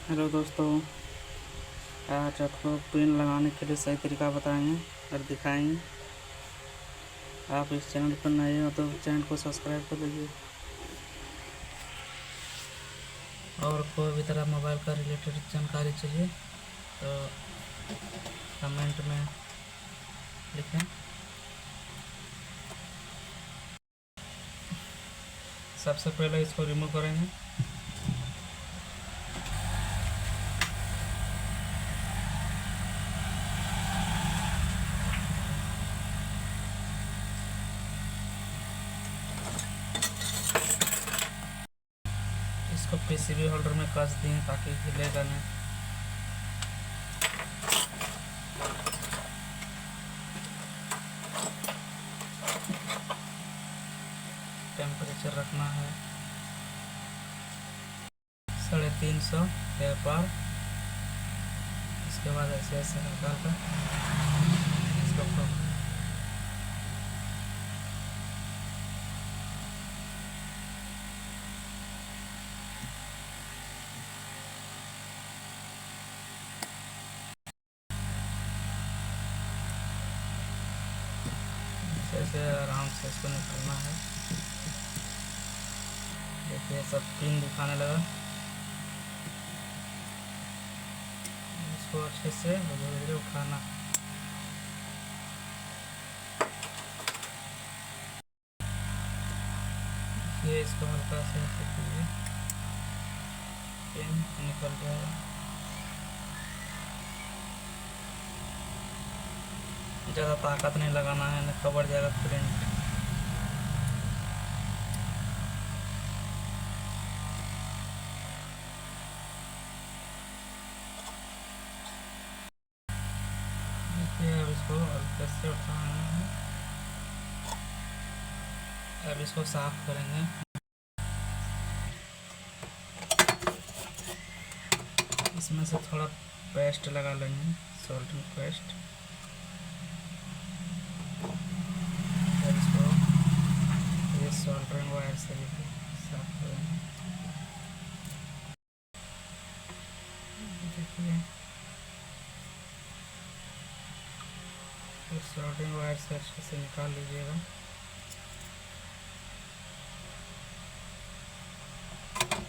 Hello दोस्तों, आज आपको पिन लगाने के लिए सही तरीका बताएंगे और दिखाएंगे। आप इस चैनल पर नए हो तो चैनल को सब्सक्राइब कर लीजिए। और कोई भी तरह मोबाइल का रिलेटेड जानकारी चाहिए तो कमेंट में लिखें। सबसे पहले इसको रिमूव करेंगे। इसको पीसीबी होल्डर में कस दें ताकि हिलेगा नहीं। टेम्परेचर रखना है 350 के पार। इसके बाद ऐसे ऐसे निकाल कर इसको ऐसे आराम से इसको निकालना है। देखिए सब पिन दिखाने लगा। इसको अच्छे से धीरे धीरे उठाना। ये इसको हल्का से ऐसे कीजिए, पिन निकल जाएगा। ज़्यादा ताकत नहीं लगाना है, नहीं कवर जाएगा प्रिंट। देखिए अब इसको हल्के से उठाना है। अब इसको साफ करेंगे। इसमें से थोड़ा पेस्ट लगा लेंगे, सोल्डरिंग पेस्ट। और इसको ये सोल्डरिंग वायर से भी साफ करेंगे। देखिए इस सोल्डरिंग वायर से अच्छे से निकाल लीजिएगा।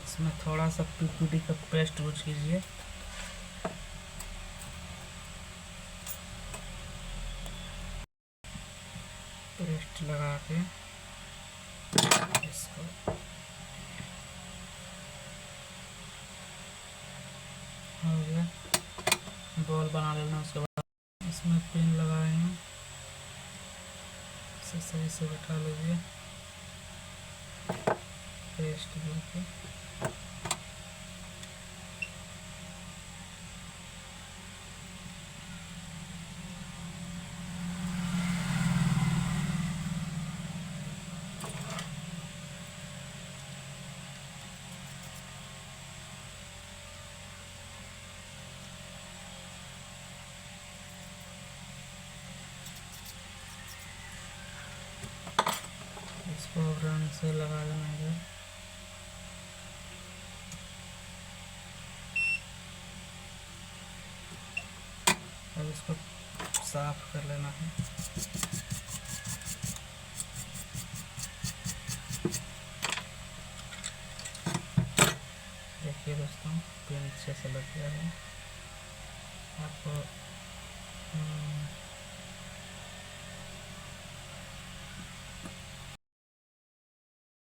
इसमें थोड़ा सा पीपीडी का पेस्ट यूज कीजिए। पेस्ट लगा के इसको हो गया, बॉल बना लेना। उसके बाद इसमें पिन लगाएंगे, इसे सही से बैठा लीजिए। पेस्ट लेके इसको रंग से लगा देना है। अब इसको साफ कर लेना है। देखिए दोस्तों, पिन अच्छे से लग गया है। आपको